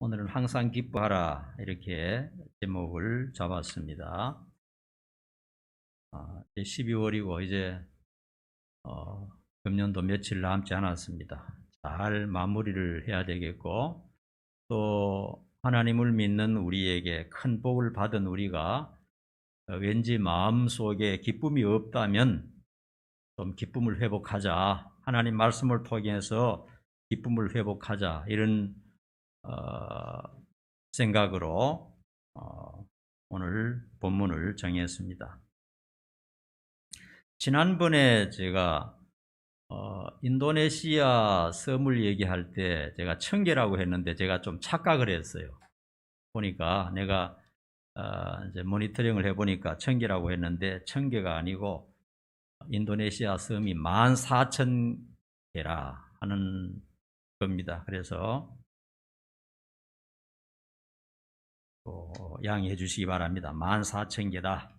오늘은 항상 기뻐하라 이렇게 제목을 잡았습니다. 이제 12월이고 이제 금년도 며칠 남지 않았습니다. 잘 마무리를 해야 되겠고, 또 하나님을 믿는 우리에게 큰 복을 받은 우리가 왠지 마음속에 기쁨이 없다면 좀 기쁨을 회복하자, 하나님 말씀을 통해서 기쁨을 회복하자, 이런 생각으로 오늘 본문을 정했습니다. 지난번에 제가 인도네시아 섬을 얘기할 때 제가 청계라고 했는데 제가 좀 착각을 했어요. 보니까 내가 이제 모니터링을 해보니까 청계라고 했는데 청계가 아니고 인도네시아 섬이 14,000개라 하는 겁니다. 그래서 양해해 주시기 바랍니다. 14,000개다.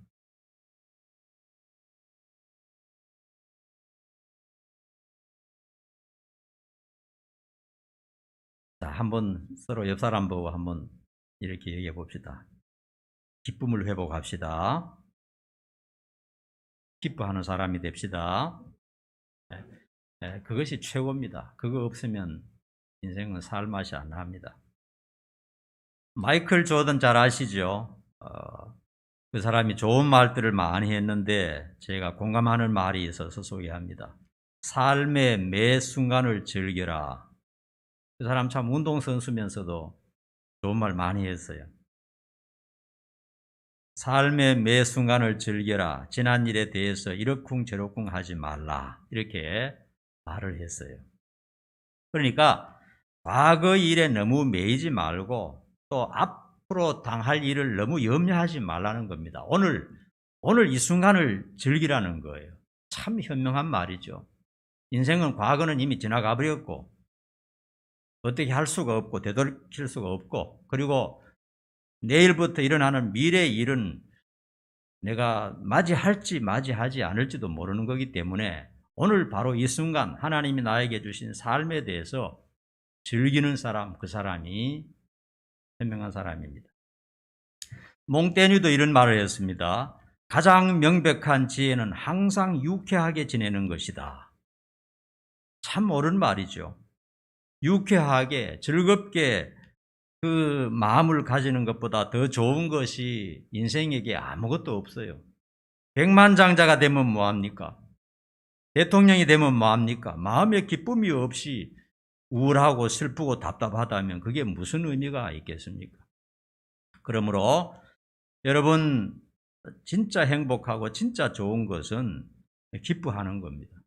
자, 한번 서로 옆 사람 보고 한번 이렇게 얘기해 봅시다. 기쁨을 회복합시다. 기뻐하는 사람이 됩시다. 그것이 최고입니다. 그거 없으면 인생은 살 맛이 안 납니다. 마이클 조던 잘 아시죠? 그 사람이 좋은 말들을 많이 했는데 제가 공감하는 말이 있어서 소개합니다. 삶의 매 순간을 즐겨라. 그 사람 참 운동선수면서도 좋은 말 많이 했어요. 삶의 매 순간을 즐겨라. 지난 일에 대해서 이러쿵저러쿵 하지 말라. 이렇게 말을 했어요. 그러니까 과거 일에 너무 매이지 말고 또 앞으로 당할 일을 너무 염려하지 말라는 겁니다. 오늘 이 순간을 즐기라는 거예요. 참 현명한 말이죠. 인생은 과거는 이미 지나가 버렸고 어떻게 할 수가 없고 되돌릴 수가 없고, 그리고 내일부터 일어나는 미래의 일은 내가 맞이할지 맞이하지 않을지도 모르는 거기 때문에 오늘 바로 이 순간 하나님이 나에게 주신 삶에 대해서 즐기는 사람, 그 사람이 현명한 사람입니다. 몽테뉴도 이런 말을 했습니다. 가장 명백한 지혜는 항상 유쾌하게 지내는 것이다. 참 옳은 말이죠. 유쾌하게 즐겁게 그 마음을 가지는 것보다 더 좋은 것이 인생에게 아무것도 없어요. 백만장자가 되면 뭐합니까? 대통령이 되면 뭐합니까? 마음에 기쁨이 없이 우울하고 슬프고 답답하다면 그게 무슨 의미가 있겠습니까? 그러므로 여러분, 진짜 행복하고 진짜 좋은 것은 기뻐하는 겁니다.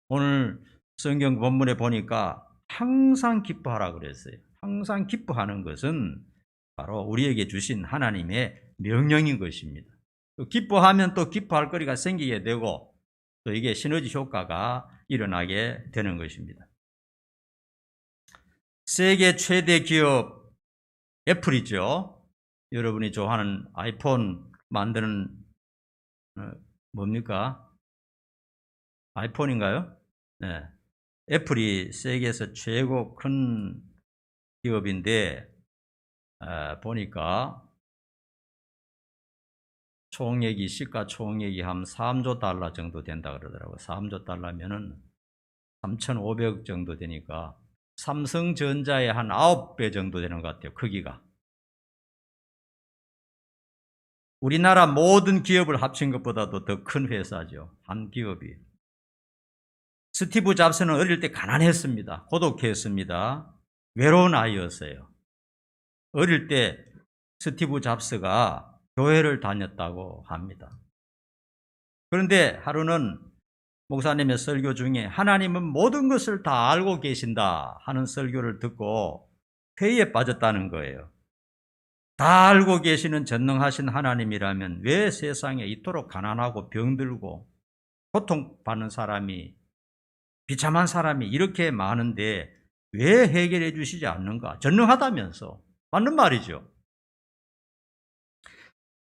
오늘 성경 본문에 보니까 항상 기뻐하라 그랬어요. 항상 기뻐하는 것은 바로 우리에게 주신 하나님의 명령인 것입니다. 또 기뻐하면 또 기뻐할 거리가 생기게 되고 또 이게 시너지 효과가 일어나게 되는 것입니다. 세계 최대 기업 애플이죠. 여러분이 좋아하는 아이폰 만드는 뭡니까? 아이폰인가요? 네. 애플이 세계에서 최고 큰 기업인데 보니까 총액이 시가총액이 한 3조 달러 정도 된다 그러더라고요. 3조 달러면은 3,500억 정도 되니까 삼성전자의 한 9배 정도 되는 것 같아요. 크기가. 우리나라 모든 기업을 합친 것보다도 더 큰 회사죠. 한 기업이. 스티브 잡스는 어릴 때 가난했습니다. 고독했습니다. 외로운 아이였어요. 어릴 때 스티브 잡스가 교회를 다녔다고 합니다. 그런데 하루는 목사님의 설교 중에 하나님은 모든 것을 다 알고 계신다 하는 설교를 듣고 회의에 빠졌다는 거예요. 다 알고 계시는 전능하신 하나님이라면 왜 세상에 이토록 가난하고 병들고 고통받는 사람이, 비참한 사람이 이렇게 많은데 왜 해결해 주시지 않는가? 전능하다면서. 맞는 말이죠.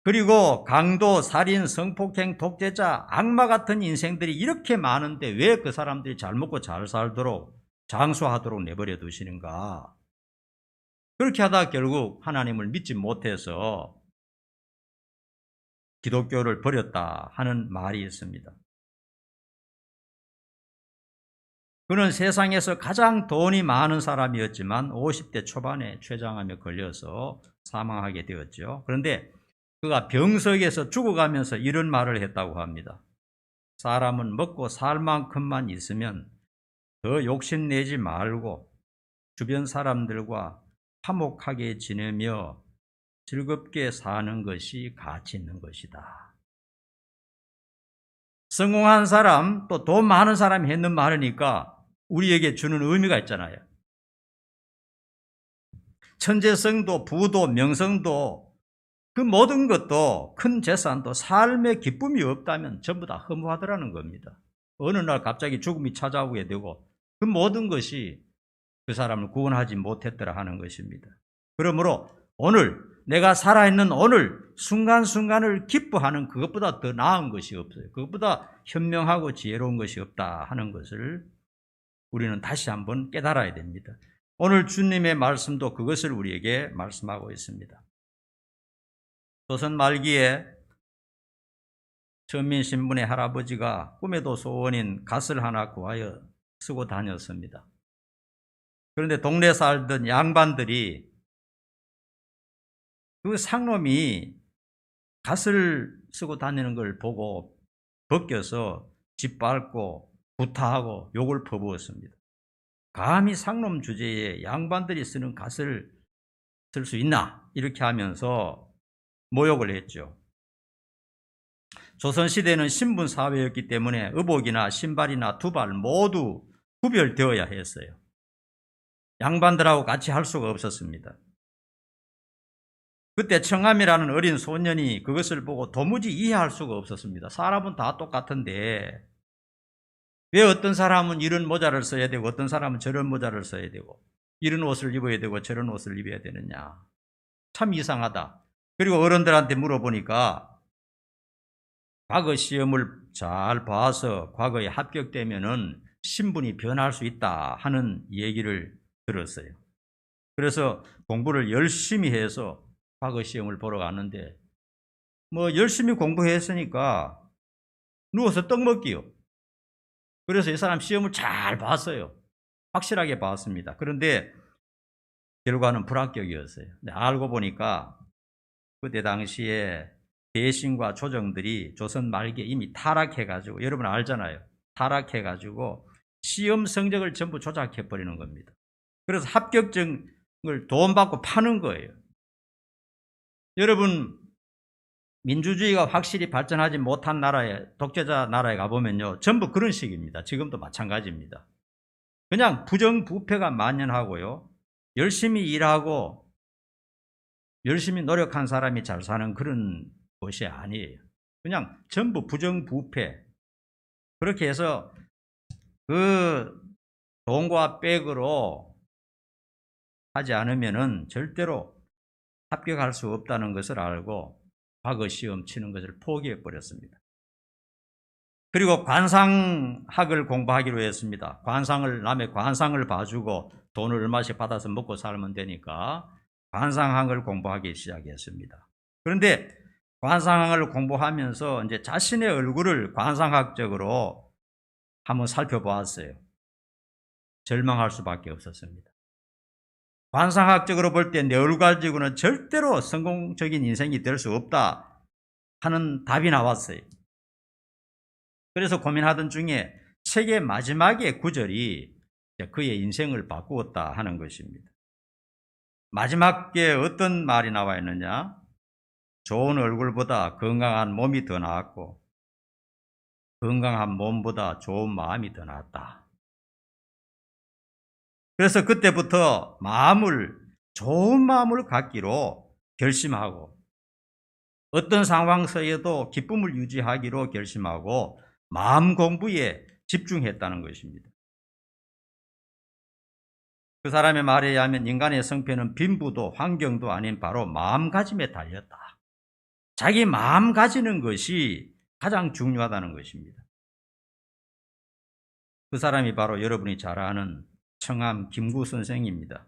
그리고 강도, 살인, 성폭행, 독재자, 악마 같은 인생들이 이렇게 많은데 왜 그 사람들이 잘 먹고 잘 살도록 장수하도록 내버려 두시는가? 그렇게 하다 결국 하나님을 믿지 못해서 기독교를 버렸다 하는 말이 있습니다. 그는 세상에서 가장 돈이 많은 사람이었지만 50대 초반에 췌장암에 걸려서 사망하게 되었죠. 그런데 그가 병석에서 죽어가면서 이런 말을 했다고 합니다. 사람은 먹고 살 만큼만 있으면 더 욕심내지 말고 주변 사람들과 화목하게 지내며 즐겁게 사는 것이 가치 있는 것이다. 성공한 사람, 또 돈 많은 사람이 했는 말이니까 우리에게 주는 의미가 있잖아요. 천재성도 부도 명성도 그 모든 것도 큰 재산도 삶의 기쁨이 없다면 전부 다 허무하더라는 겁니다. 어느 날 갑자기 죽음이 찾아오게 되고 그 모든 것이 그 사람을 구원하지 못했더라 하는 것입니다. 그러므로 오늘 내가 살아있는 오늘 순간순간을 기뻐하는 그것보다 더 나은 것이 없어요. 그것보다 현명하고 지혜로운 것이 없다 하는 것을 우리는 다시 한번 깨달아야 됩니다. 오늘 주님의 말씀도 그것을 우리에게 말씀하고 있습니다. 조선 말기에 전민 신분의 할아버지가 꿈에도 소원인 갓을 하나 구하여 쓰고 다녔습니다. 그런데 동네 살던 양반들이 그 상놈이 갓을 쓰고 다니는 걸 보고 벗겨서 짓밟고 구타하고 욕을 퍼부었습니다. 감히 상놈 주제에 양반들이 쓰는 갓을 쓸 수 있나? 이렇게 하면서 모욕을 했죠. 조선시대는 신분사회였기 때문에 의복이나 신발이나 두발 모두 구별되어야 했어요. 양반들하고 같이 할 수가 없었습니다. 그때 청함이라는 어린 소년이 그것을 보고 도무지 이해할 수가 없었습니다. 사람은 다 똑같은데 왜 어떤 사람은 이런 모자를 써야 되고 어떤 사람은 저런 모자를 써야 되고 이런 옷을 입어야 되고 저런 옷을 입어야 되느냐. 참 이상하다. 그리고 어른들한테 물어보니까 과거 시험을 잘 봐서 과거에 합격되면은 신분이 변할 수 있다 하는 얘기를 들었어요. 그래서 공부를 열심히 해서 과거 시험을 보러 갔는데 뭐 열심히 공부했으니까 누워서 떡 먹기요. 그래서 이 사람 시험을 잘 봤어요. 확실하게 봤습니다. 그런데 결과는 불합격이었어요. 알고 보니까 그때 당시에 대신과 조정들이 조선 말기에 이미 타락해가지고, 여러분 알잖아요. 타락해가지고 시험 성적을 전부 조작해버리는 겁니다. 그래서 합격증을 돈 받고 파는 거예요. 여러분, 민주주의가 확실히 발전하지 못한 나라에, 독재자 나라에 가보면요, 전부 그런 식입니다. 지금도 마찬가지입니다. 그냥 부정부패가 만연하고요, 열심히 일하고 열심히 노력한 사람이 잘 사는 그런 곳이 아니에요. 그냥 전부 부정부패. 그렇게 해서 그 돈과 백으로 하지 않으면은 절대로 합격할 수 없다는 것을 알고 과거 시험 치는 것을 포기해 버렸습니다. 그리고 관상학을 공부하기로 했습니다. 남의 관상을 봐주고 돈을 얼마씩 받아서 먹고 살면 되니까 관상학을 공부하기 시작했습니다. 그런데 관상학을 공부하면서 이제 자신의 얼굴을 관상학적으로 한번 살펴보았어요. 절망할 수밖에 없었습니다. 관상학적으로 볼 때 내 얼굴 가지고는 절대로 성공적인 인생이 될 수 없다 하는 답이 나왔어요. 그래서 고민하던 중에 책의 마지막의 구절이 그의 인생을 바꾸었다 하는 것입니다. 마지막에 어떤 말이 나와 있느냐? 좋은 얼굴보다 건강한 몸이 더 나았고 건강한 몸보다 좋은 마음이 더 나았다. 그래서 그때부터 좋은 마음을 갖기로 결심하고 어떤 상황 속에도 기쁨을 유지하기로 결심하고 마음 공부에 집중했다는 것입니다. 그 사람의 말에 의하면 인간의 성패는 빈부도 환경도 아닌 바로 마음가짐에 달렸다. 자기 마음 가지는 것이 가장 중요하다는 것입니다. 그 사람이 바로 여러분이 잘 아는 청암 김구 선생입니다.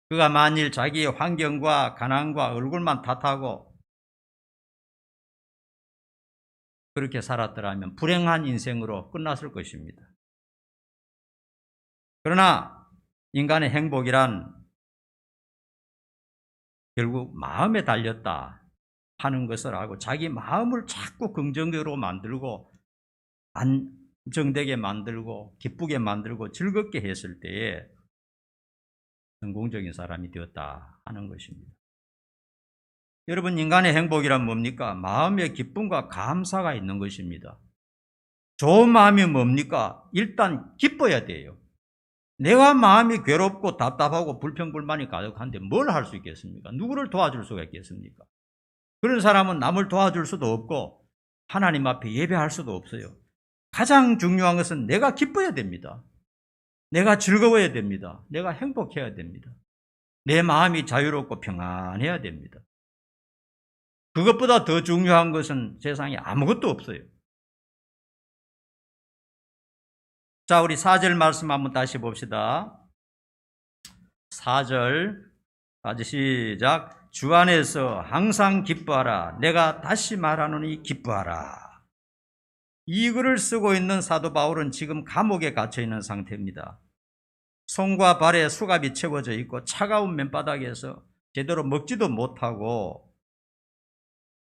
그가 만일 자기의 환경과 가난과 얼굴만 탓하고 그렇게 살았더라면 불행한 인생으로 끝났을 것입니다. 그러나 인간의 행복이란 결국 마음에 달렸다 하는 것을 알고 자기 마음을 자꾸 긍정적으로 만들고 안정되게 만들고 기쁘게 만들고 즐겁게 했을 때에 성공적인 사람이 되었다 하는 것입니다. 여러분, 인간의 행복이란 뭡니까? 마음의 기쁨과 감사가 있는 것입니다. 좋은 마음이 뭡니까? 일단 기뻐야 돼요. 내가 마음이 괴롭고 답답하고 불평불만이 가득한데 뭘 할 수 있겠습니까? 누구를 도와줄 수가 있겠습니까? 그런 사람은 남을 도와줄 수도 없고 하나님 앞에 예배할 수도 없어요. 가장 중요한 것은 내가 기뻐야 됩니다. 내가 즐거워야 됩니다. 내가 행복해야 됩니다. 내 마음이 자유롭고 평안해야 됩니다. 그것보다 더 중요한 것은 세상에 아무것도 없어요. 자, 우리 4절 말씀 한번 다시 봅시다. 4절 다시 시작. 주 안에서 항상 기뻐하라. 내가 다시 말하노니 기뻐하라. 이 글을 쓰고 있는 사도 바울은 지금 감옥에 갇혀 있는 상태입니다. 손과 발에 수갑이 채워져 있고 차가운 맨바닥에서 제대로 먹지도 못하고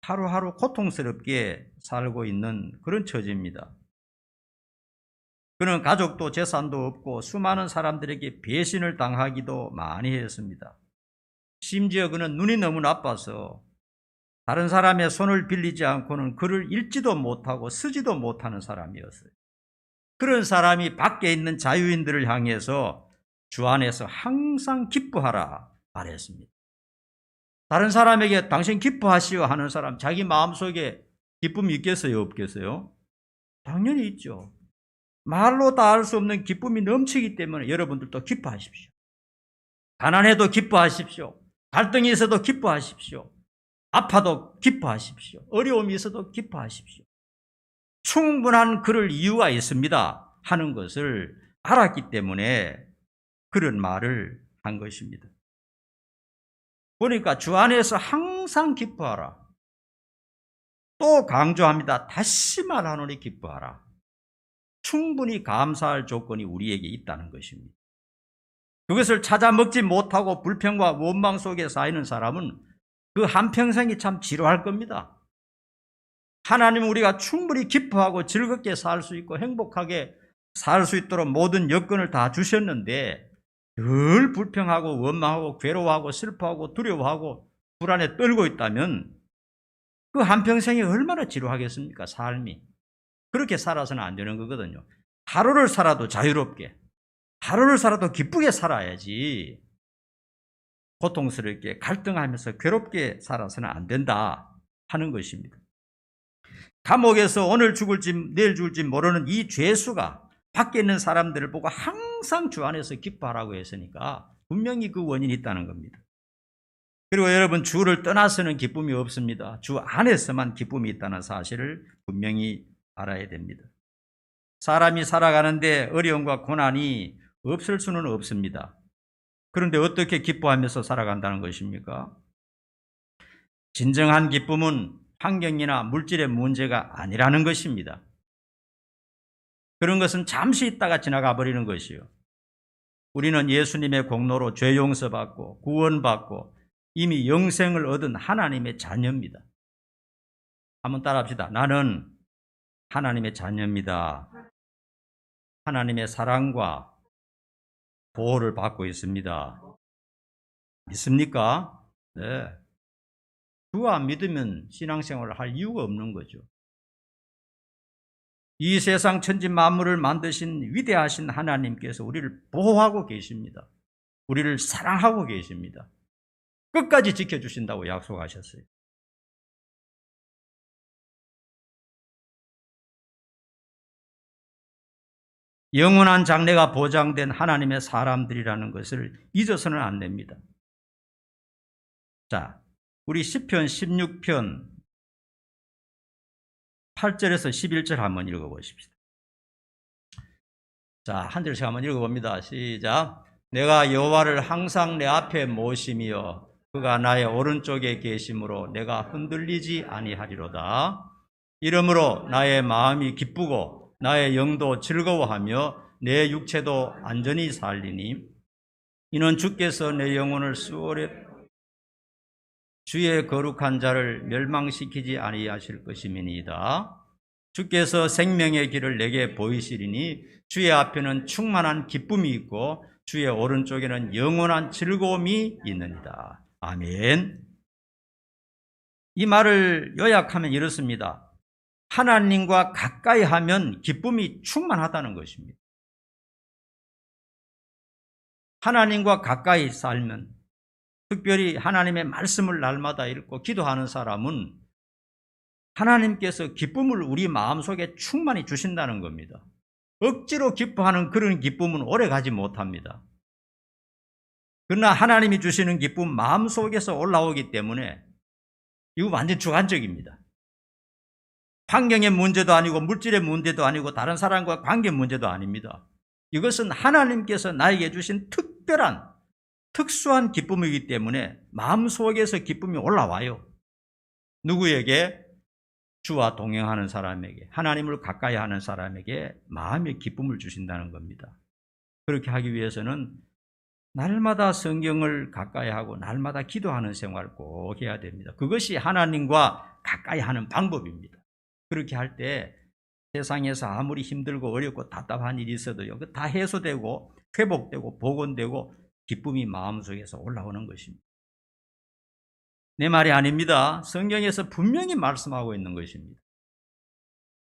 하루하루 고통스럽게 살고 있는 그런 처지입니다. 그는 가족도 재산도 없고 수많은 사람들에게 배신을 당하기도 많이 했습니다. 심지어 그는 눈이 너무 나빠서 다른 사람의 손을 빌리지 않고는 글을 읽지도 못하고 쓰지도 못하는 사람이었어요. 그런 사람이 밖에 있는 자유인들을 향해서 주 안에서 항상 기뻐하라 말했습니다. 다른 사람에게 당신 기뻐하시오 하는 사람, 자기 마음속에 기쁨이 있겠어요, 없겠어요? 당연히 있죠. 말로 다 알 수 없는 기쁨이 넘치기 때문에 여러분들도 기뻐하십시오. 가난해도 기뻐하십시오. 갈등이 있어도 기뻐하십시오. 아파도 기뻐하십시오. 어려움이 있어도 기뻐하십시오. 충분한 그럴 이유가 있습니다 하는 것을 알았기 때문에 그런 말을 한 것입니다. 보니까 주 안에서 항상 기뻐하라. 또 강조합니다. 다시 말하노니 기뻐하라. 충분히 감사할 조건이 우리에게 있다는 것입니다. 그것을 찾아 먹지 못하고 불평과 원망 속에 쌓이는 사람은 그 한평생이 참 지루할 겁니다. 하나님은 우리가 충분히 기뻐하고 즐겁게 살 수 있고 행복하게 살 수 있도록 모든 여건을 다 주셨는데 늘 불평하고 원망하고 괴로워하고 슬퍼하고 두려워하고 불안에 떨고 있다면 그 한평생이 얼마나 지루하겠습니까? 삶이. 그렇게 살아서는 안 되는 거거든요. 하루를 살아도 자유롭게, 하루를 살아도 기쁘게 살아야지 고통스럽게 갈등하면서 괴롭게 살아서는 안 된다 하는 것입니다. 감옥에서 오늘 죽을지 내일 죽을지 모르는 이 죄수가 밖에 있는 사람들을 보고 항상 주 안에서 기뻐하라고 했으니까 분명히 그 원인이 있다는 겁니다. 그리고 여러분, 주를 떠나서는 기쁨이 없습니다. 주 안에서만 기쁨이 있다는 사실을 분명히 알아야 됩니다. 사람이 살아가는데 어려움과 고난이 없을 수는 없습니다. 그런데 어떻게 기뻐하면서 살아간다는 것입니까? 진정한 기쁨은 환경이나 물질의 문제가 아니라는 것입니다. 그런 것은 잠시 있다가 지나가 버리는 것이요. 우리는 예수님의 공로로 죄 용서받고 구원받고 이미 영생을 얻은 하나님의 자녀입니다. 한번 따라합시다. 나는 하나님의 자녀입니다. 하나님의 사랑과 보호를 받고 있습니다. 믿습니까? 네. 그거 안 믿으면 신앙생활을 할 이유가 없는 거죠. 이 세상 천지 만물을 만드신 위대하신 하나님께서 우리를 보호하고 계십니다. 우리를 사랑하고 계십니다. 끝까지 지켜주신다고 약속하셨어요. 영원한 장래가 보장된 하나님의 사람들이라는 것을 잊어서는 안 됩니다. 자, 우리 시편 16편 8절에서 11절 한번 읽어보십시다. 자, 한 절씩 한번 읽어봅니다. 시작. 내가 여호와를 항상 내 앞에 모심이여 그가 나의 오른쪽에 계심으로 내가 흔들리지 아니하리로다. 이러므로 나의 마음이 기쁘고 나의 영도 즐거워하며 내 육체도 안전히 살리니 이는 주께서 내 영혼을 수월에 주의 거룩한 자를 멸망시키지 아니하실 것임이니이다. 주께서 생명의 길을 내게 보이시리니 주의 앞에는 충만한 기쁨이 있고 주의 오른쪽에는 영원한 즐거움이 있느니라. 아멘. 이 말을 요약하면 이렇습니다. 하나님과 가까이 하면 기쁨이 충만하다는 것입니다. 하나님과 가까이 살면, 특별히 하나님의 말씀을 날마다 읽고 기도하는 사람은 하나님께서 기쁨을 우리 마음속에 충만히 주신다는 겁니다. 억지로 기뻐하는 그런 기쁨은 오래가지 못합니다. 그러나 하나님이 주시는 기쁨 마음속에서 올라오기 때문에 이거 완전 주관적입니다. 환경의 문제도 아니고 물질의 문제도 아니고 다른 사람과 관계 문제도 아닙니다. 이것은 하나님께서 나에게 주신 특수한 기쁨이기 때문에 마음속에서 기쁨이 올라와요. 누구에게? 주와 동행하는 사람에게, 하나님을 가까이 하는 사람에게 마음의 기쁨을 주신다는 겁니다. 그렇게 하기 위해서는 날마다 성경을 가까이 하고 날마다 기도하는 생활을 꼭 해야 됩니다. 그것이 하나님과 가까이 하는 방법입니다. 그렇게 할 때 세상에서 아무리 힘들고 어렵고 답답한 일이 있어도요, 다 해소되고 회복되고 복원되고 기쁨이 마음속에서 올라오는 것입니다. 내 말이 아닙니다. 성경에서 분명히 말씀하고 있는 것입니다.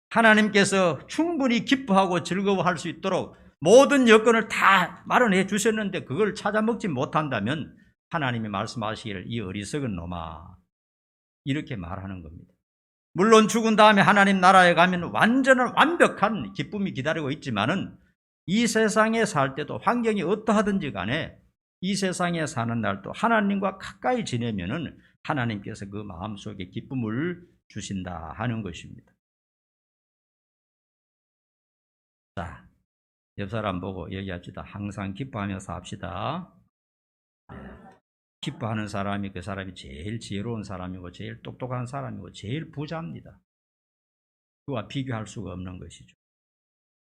하나님께서 충분히 기뻐하고 즐거워할 수 있도록 모든 여건을 다 마련해 주셨는데 그걸 찾아먹지 못한다면 하나님이 말씀하시기를 이 어리석은 놈아, 이렇게 말하는 겁니다. 물론 죽은 다음에 하나님 나라에 가면 완벽한 기쁨이 기다리고 있지만은 이 세상에 살 때도 환경이 어떠하든지 간에 이 세상에 사는 날도 하나님과 가까이 지내면은 하나님께서 그 마음속에 기쁨을 주신다 하는 것입니다. 자, 옆 사람 보고 얘기합시다. 항상 기뻐하며 삽시다. 기뻐하는 사람이 그 사람이 제일 지혜로운 사람이고 제일 똑똑한 사람이고 제일 부자입니다. 그와 비교할 수가 없는 것이죠.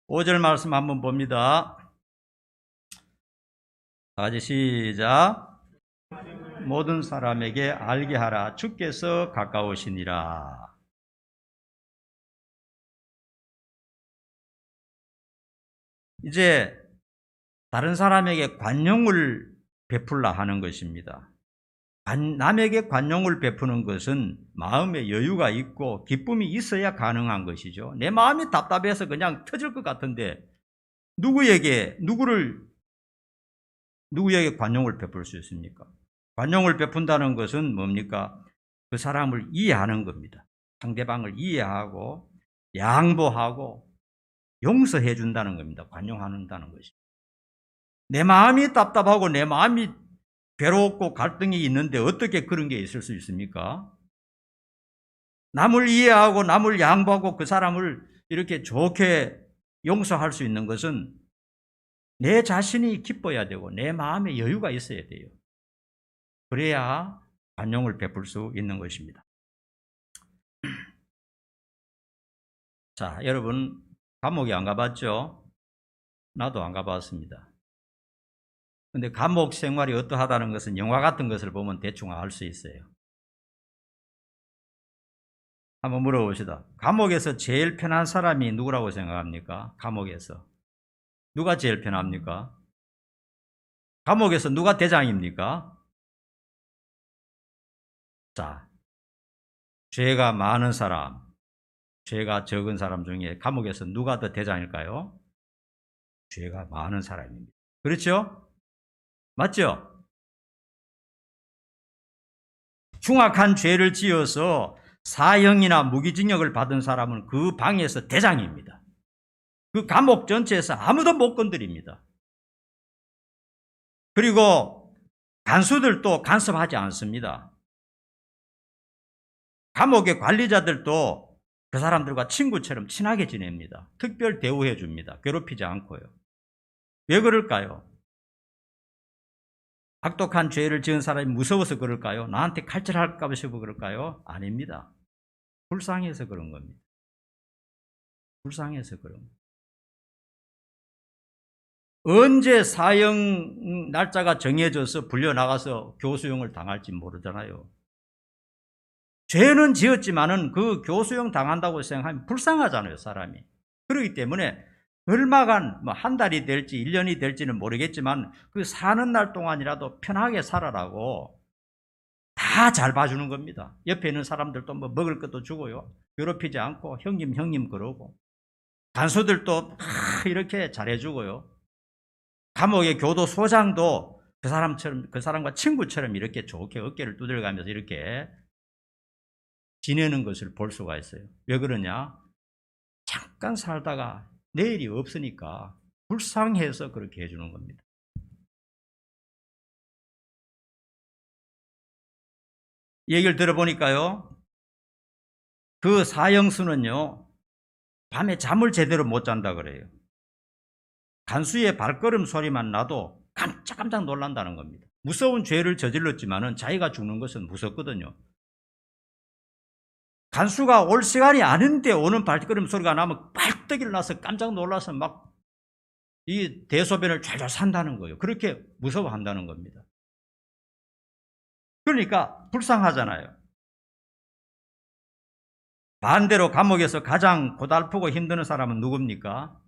5절 말씀 한번 봅니다. 다 같이 시작. 모든 사람에게 알게 하라. 주께서 가까우시니라. 이제 다른 사람에게 관용을 베풀라 하는 것입니다. 남에게 관용을 베푸는 것은 마음에 여유가 있고 기쁨이 있어야 가능한 것이죠. 내 마음이 답답해서 그냥 터질 것 같은데 누구에게 관용을 베풀 수 있습니까? 관용을 베푼다는 것은 뭡니까? 그 사람을 이해하는 겁니다. 상대방을 이해하고 양보하고 용서해 준다는 겁니다. 관용한다는 것이. 내 마음이 답답하고 내 마음이 괴롭고 갈등이 있는데 어떻게 그런 게 있을 수 있습니까? 남을 이해하고 남을 양보하고 그 사람을 이렇게 좋게 용서할 수 있는 것은 내 자신이 기뻐야 되고 내 마음에 여유가 있어야 돼요. 그래야 관용을 베풀 수 있는 것입니다. 자, 여러분 감옥에 안 가봤죠? 나도 안 가봤습니다. 근데 감옥 생활이 어떠하다는 것은 영화 같은 것을 보면 대충 알 수 있어요. 한번 물어봅시다. 감옥에서 제일 편한 사람이 누구라고 생각합니까? 감옥에서. 누가 제일 편합니까? 감옥에서 누가 대장입니까? 자, 죄가 많은 사람, 죄가 적은 사람 중에 감옥에서 누가 더 대장일까요? 죄가 많은 사람입니다. 그렇죠? 맞죠? 흉악한 죄를 지어서 사형이나 무기징역을 받은 사람은 그 방에서 대장입니다. 그 감옥 전체에서 아무도 못 건드립니다. 그리고 간수들도 간섭하지 않습니다. 감옥의 관리자들도 그 사람들과 친구처럼 친하게 지냅니다. 특별 대우해 줍니다. 괴롭히지 않고요. 왜 그럴까요? 악독한 죄를 지은 사람이 무서워서 그럴까요? 나한테 칼질할까 싶어 그럴까요? 아닙니다. 불쌍해서 그런 겁니다. 불쌍해서 그런 겁니다. 언제 사형 날짜가 정해져서 불려나가서 교수형을 당할지 모르잖아요. 죄는 지었지만은 그 교수형 당한다고 생각하면 불쌍하잖아요, 사람이. 그렇기 때문에 얼마간 한 달이 될지 1년이 될지는 모르겠지만 그 사는 날 동안이라도 편하게 살아라고 다 잘 봐주는 겁니다. 옆에 있는 사람들도 뭐 먹을 것도 주고요. 괴롭히지 않고 형님 그러고 간수들도 이렇게 잘해주고요. 감옥의 교도소장도 그 사람처럼, 그 사람과 친구처럼 이렇게 좋게 어깨를 두들가면서 이렇게 지내는 것을 볼 수가 있어요. 왜 그러냐? 잠깐 살다가 내일이 없으니까 불쌍해서 그렇게 해주는 겁니다. 얘기를 들어보니까요, 그 사형수는요, 밤에 잠을 제대로 못 잔다 그래요. 간수의 발걸음 소리만 나도 깜짝깜짝 놀란다는 겁니다. 무서운 죄를 저질렀지만은 자기가 죽는 것은 무섭거든요. 간수가 올 시간이 아닌데 오는 발걸음 소리가 나면 빨떡이를 나서 깜짝 놀라서 막 이 대소변을 잘 산다는 거예요. 그렇게 무서워한다는 겁니다. 그러니까 불쌍하잖아요. 반대로 감옥에서 가장 고달프고 힘드는 사람은 누굽니까?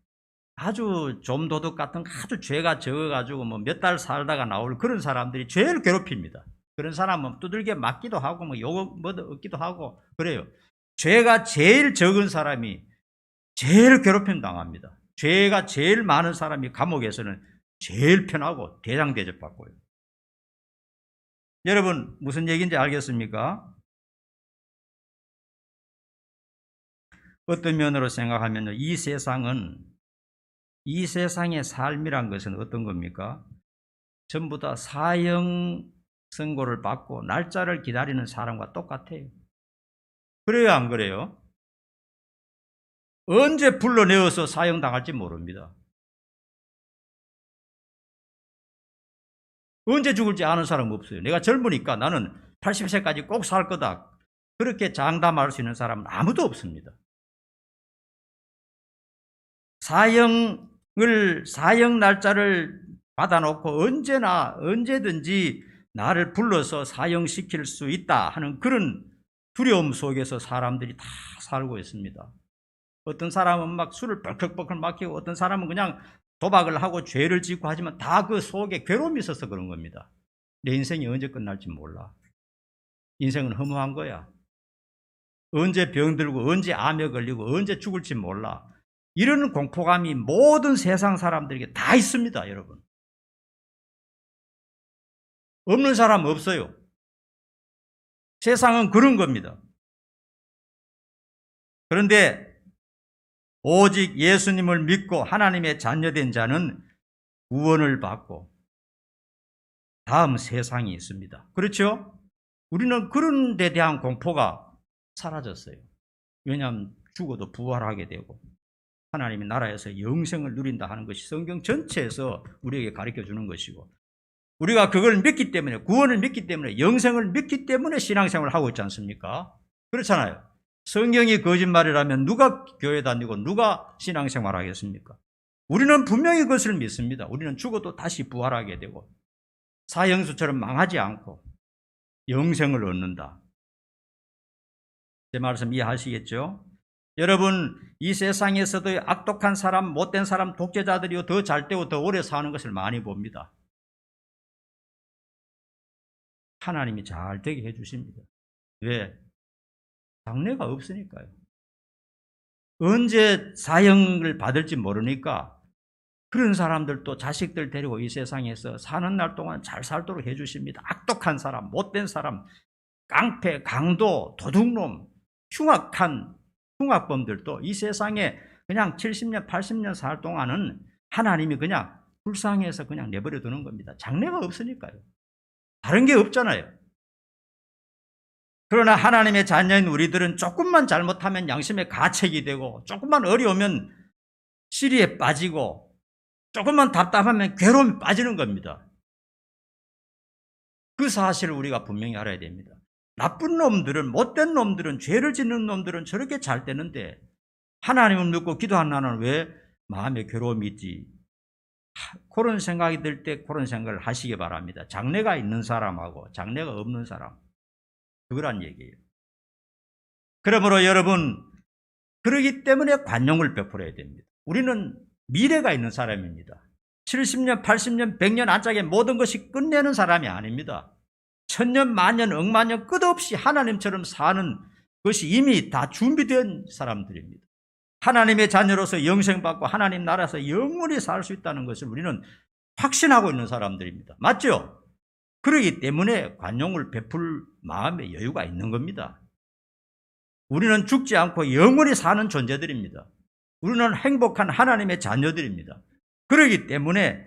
아주 좀도둑 같은 아주 죄가 적어가지고 뭐 몇 달 살다가 나올 그런 사람들이 제일 괴롭힙니다. 그런 사람은 두들겨 맞기도 하고 뭐 욕 얻기도 하고 그래요. 죄가 제일 적은 사람이 제일 괴롭힘 당합니다. 죄가 제일 많은 사람이 감옥에서는 제일 편하고 대장 대접받고요. 여러분 무슨 얘기인지 알겠습니까? 어떤 면으로 생각하면 이 세상의 삶이란 것은 어떤 겁니까? 전부 다 사형 선고를 받고 날짜를 기다리는 사람과 똑같아요. 그래요, 안 그래요? 언제 불러내어서 사형당할지 모릅니다. 언제 죽을지 아는 사람 없어요. 내가 젊으니까 나는 80세까지 꼭 살 거다. 그렇게 장담할 수 있는 사람은 아무도 없습니다. 사형 날짜를 받아놓고 언제든지 나를 불러서 사형시킬 수 있다 하는 그런 두려움 속에서 사람들이 다 살고 있습니다. 어떤 사람은 막 술을 벌컥벌컥 마시고 어떤 사람은 그냥 도박을 하고 죄를 짓고 하지만 다 그 속에 괴로움이 있어서 그런 겁니다. 내 인생이 언제 끝날지 몰라. 인생은 허무한 거야. 언제 병들고 언제 암에 걸리고 언제 죽을지 몰라. 이런 공포감이 모든 세상 사람들에게 다 있습니다, 여러분. 없는 사람 없어요. 세상은 그런 겁니다. 그런데 오직 예수님을 믿고 하나님의 자녀된 자는 구원을 받고 다음 세상이 있습니다. 그렇죠? 우리는 그런 데 대한 공포가 사라졌어요. 왜냐하면 죽어도 부활하게 되고 하나님의 나라에서 영생을 누린다 하는 것이 성경 전체에서 우리에게 가르쳐 주는 것이고 우리가 그걸 믿기 때문에 구원을 믿기 때문에 영생을 믿기 때문에 신앙생활을 하고 있지 않습니까? 그렇잖아요. 성경이 거짓말이라면 누가 교회 다니고 누가 신앙생활 하겠습니까? 우리는 분명히 그것을 믿습니다. 우리는 죽어도 다시 부활하게 되고 사형수처럼 망하지 않고 영생을 얻는다. 제 말씀 이해하시겠죠? 여러분 이 세상에서도 악독한 사람, 못된 사람, 독재자들이 더 잘되고 더 오래 사는 것을 많이 봅니다. 하나님이 잘 되게 해주십니다. 왜? 장래가 없으니까요. 언제 사형을 받을지 모르니까 그런 사람들도 자식들 데리고 이 세상에서 사는 날 동안 잘 살도록 해주십니다. 악독한 사람, 못된 사람, 깡패, 강도, 도둑놈, 흉악한 흉악범들도 이 세상에 그냥 70년, 80년 살 동안은 하나님이 그냥 불쌍해서 그냥 내버려 두는 겁니다. 장래가 없으니까요. 다른 게 없잖아요. 그러나 하나님의 자녀인 우리들은 조금만 잘못하면 양심의 가책이 되고 조금만 어려우면 시리에 빠지고 조금만 답답하면 괴로움에 빠지는 겁니다. 사실을 우리가 분명히 알아야 됩니다. 나쁜 놈들은, 못된 놈들은, 죄를 짓는 놈들은 저렇게 잘 되는데 하나님을 믿고 기도하는 나는 왜 마음에 괴로움이 있지? 그런 생각이 들 때 그런 생각을 하시기 바랍니다. 장래가 있는 사람하고 장래가 없는 사람, 그거란 얘기예요. 그러므로 여러분, 그러기 때문에 관용을 베풀어야 됩니다. 우리는 미래가 있는 사람입니다. 70년, 80년, 100년 안짝에 모든 것이 끝내는 사람이 아닙니다. 천년, 만년, 억만년 끝없이 하나님처럼 사는 것이 이미 다 준비된 사람들입니다. 하나님의 자녀로서 영생받고 하나님 나라에서 영원히 살 수 있다는 것을 우리는 확신하고 있는 사람들입니다. 맞죠? 그렇기 때문에 관용을 베풀 마음의 여유가 있는 겁니다. 우리는 죽지 않고 영원히 사는 존재들입니다. 우리는 행복한 하나님의 자녀들입니다. 그렇기 때문에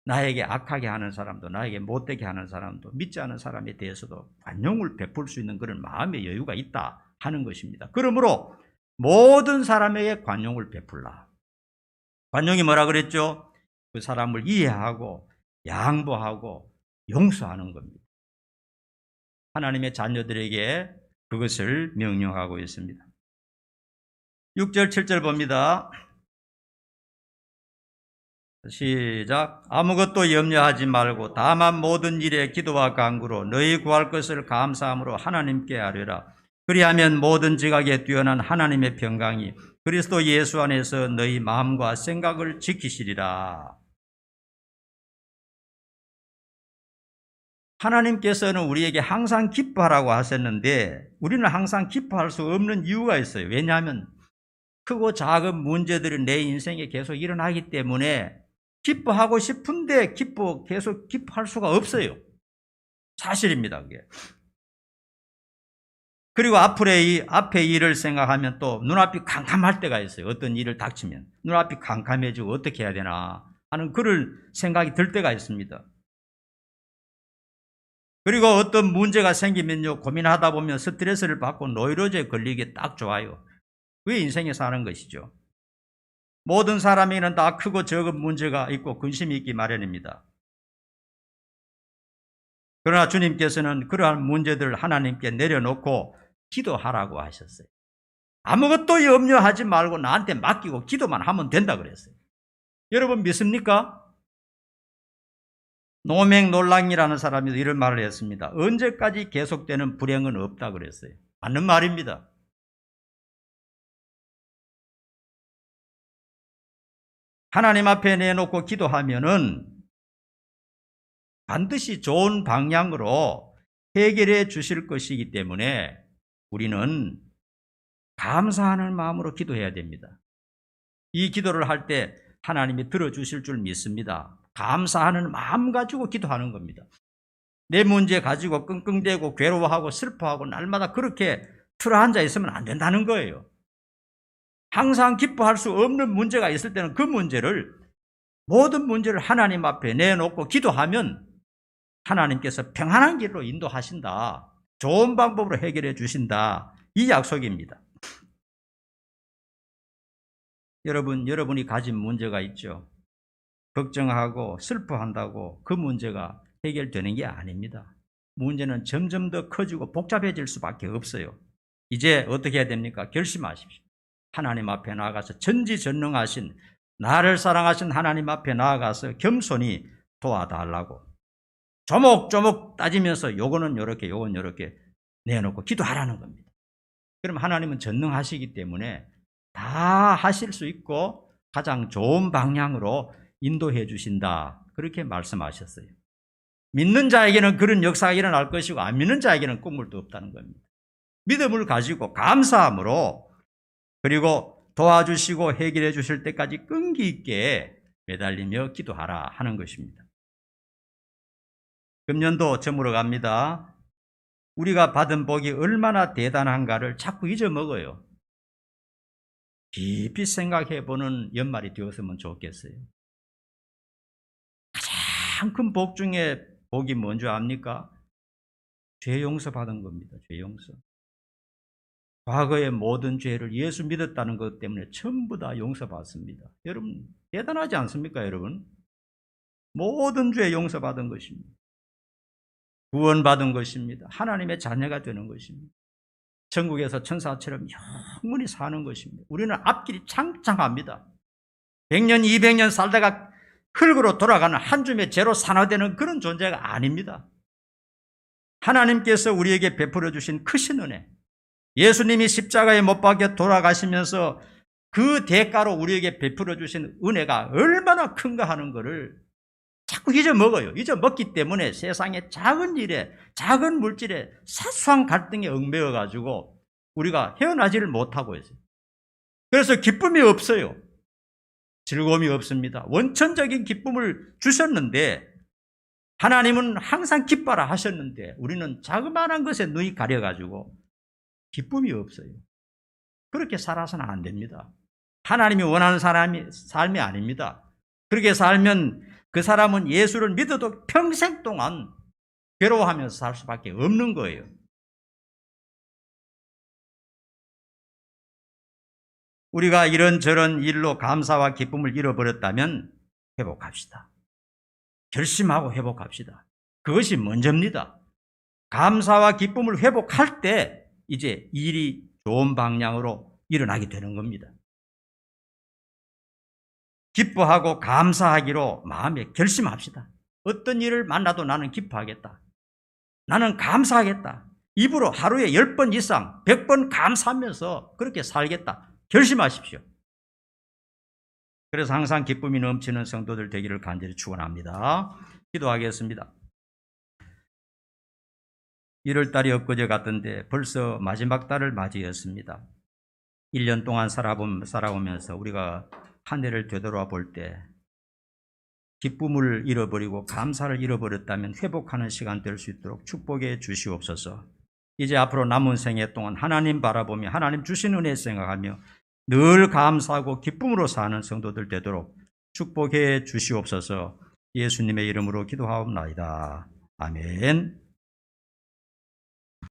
나에게 악하게 하는 사람도, 나에게 못되게 하는 사람도, 믿지 않은 사람에 대해서도 관용을 베풀 수 있는 그런 마음의 여유가 있다 하는 것입니다. 그러므로 모든 사람에게 관용을 베풀라. 관용이 뭐라 그랬죠? 그 사람을 이해하고 양보하고 용서하는 겁니다. 하나님의 자녀들에게 그것을 명령하고 있습니다. 6절, 7절 봅니다. 시작. 아무것도 염려하지 말고 다만 모든 일에 기도와 간구로 너희 구할 것을 감사함으로 하나님께 아뢰라. 그리하면 모든 지각에 뛰어난 하나님의 평강이 그리스도 예수 안에서 너희 마음과 생각을 지키시리라. 하나님께서는 우리에게 항상 기뻐하라고 하셨는데 우리는 항상 기뻐할 수 없는 이유가 있어요. 왜냐하면 크고 작은 문제들이 내 인생에 계속 일어나기 때문에 기뻐하고 싶은데 계속 기뻐할 수가 없어요. 사실입니다, 그게. 그리고 앞의 일을 생각하면 또 눈앞이 캄캄할 때가 있어요. 어떤 일을 닥치면 눈앞이 캄캄해지고 어떻게 해야 되나 하는 그런 생각이 들 때가 있습니다. 그리고 어떤 문제가 생기면요, 고민하다 보면 스트레스를 받고 노이로제에 걸리기 딱 좋아요. 그게 인생에 사는 것이죠. 모든 사람에게는 다 크고 적은 문제가 있고 근심이 있기 마련입니다. 그러나 주님께서는 그러한 문제들을 하나님께 내려놓고 기도하라고 하셨어요. 아무것도 염려하지 말고 나한테 맡기고 기도만 하면 된다 그랬어요. 여러분 믿습니까? 노맹놀랑이라는 사람이 이런 말을 했습니다. 언제까지 계속되는 불행은 없다 그랬어요. 맞는 말입니다. 하나님 앞에 내놓고 기도하면은 반드시 좋은 방향으로 해결해 주실 것이기 때문에 우리는 감사하는 마음으로 기도해야 됩니다. 이 기도를 할 때 하나님이 들어주실 줄 믿습니다. 감사하는 마음 가지고 기도하는 겁니다. 내 문제 가지고 끙끙대고 괴로워하고 슬퍼하고 날마다 그렇게 틀어앉아 있으면 안 된다는 거예요. 항상 기뻐할 수 없는 문제가 있을 때는 그 모든 문제를 하나님 앞에 내놓고 기도하면 하나님께서 평안한 길로 인도하신다. 좋은 방법으로 해결해 주신다. 이 약속입니다. 여러분이 가진 문제가 있죠. 걱정하고 슬퍼한다고 그 문제가 해결되는 게 아닙니다. 문제는 점점 더 커지고 복잡해질 수밖에 없어요. 이제 어떻게 해야 됩니까? 결심하십시오. 하나님 앞에 나아가서 전지전능하신 나를 사랑하신 하나님 앞에 나아가서 겸손히 도와달라고 조목조목 따지면서 요거는 요렇게 요건 요렇게 내놓고 기도하라는 겁니다. 그럼 하나님은 전능하시기 때문에 다 하실 수 있고 가장 좋은 방향으로 인도해 주신다. 그렇게 말씀하셨어요. 믿는 자에게는 그런 역사가 일어날 것이고 안 믿는 자에게는 꿈물도 없다는 겁니다. 믿음을 가지고 감사함으로 그리고 도와주시고 해결해 주실 때까지 끈기 있게 매달리며 기도하라 하는 것입니다. 금년도 저물어 갑니다. 우리가 받은 복이 얼마나 대단한가를 자꾸 잊어먹어요. 깊이 생각해보는 연말이 되었으면 좋겠어요. 가장 큰 복 중에 복이 뭔지 압니까? 죄 용서 받은 겁니다. 죄 용서. 과거의 모든 죄를 예수 믿었다는 것 때문에 전부 다 용서받습니다. 여러분 대단하지 않습니까? 여러분 모든 죄 용서받은 것입니다. 구원받은 것입니다. 하나님의 자녀가 되는 것입니다. 천국에서 천사처럼 영원히 사는 것입니다. 우리는 앞길이 창창합니다. 100년, 200년 살다가 흙으로 돌아가는 한 줌의 재로 산화되는 그런 존재가 아닙니다. 하나님께서 우리에게 베풀어 주신 크신 은혜, 예수님이 십자가에 못 박혀 돌아가시면서 그 대가로 우리에게 베풀어 주신 은혜가 얼마나 큰가 하는 것을 자꾸 잊어먹어요. 잊어먹기 때문에 세상의 작은 일에, 작은 물질에 사소한 갈등에 얽매여 가지고 우리가 헤어나지를 못하고 있어요. 그래서 기쁨이 없어요. 즐거움이 없습니다. 원천적인 기쁨을 주셨는데, 하나님은 항상 기뻐라 하셨는데 우리는 자그마한 것에 눈이 가려가지고 기쁨이 없어요. 그렇게 살아서는 안 됩니다. 하나님이 원하는 삶이 아닙니다. 그렇게 살면 그 사람은 예수를 믿어도 평생 동안 괴로워하면서 살 수밖에 없는 거예요. 우리가 이런저런 일로 감사와 기쁨을 잃어버렸다면 회복합시다. 결심하고 회복합시다. 그것이 먼저입니다. 감사와 기쁨을 회복할 때 이제 일이 좋은 방향으로 일어나게 되는 겁니다. 기뻐하고 감사하기로 마음에 결심합시다. 어떤 일을 만나도 나는 기뻐하겠다. 나는 감사하겠다. 입으로 하루에 10번 이상 100번 감사하면서 그렇게 살겠다. 결심하십시오. 그래서 항상 기쁨이 넘치는 성도들 되기를 간절히 축원합니다. 기도하겠습니다. 1월달이 엊그제 같던데 벌써 마지막 달을 맞이했습니다. 1년 동안 살아오면서 우리가 한 해를 되돌아 볼 때 기쁨을 잃어버리고 감사를 잃어버렸다면 회복하는 시간 될 수 있도록 축복해 주시옵소서. 이제 앞으로 남은 생애 동안 하나님 바라보며 하나님 주신 은혜 생각하며 늘 감사하고 기쁨으로 사는 성도들 되도록 축복해 주시옵소서. 예수님의 이름으로 기도하옵나이다. 아멘.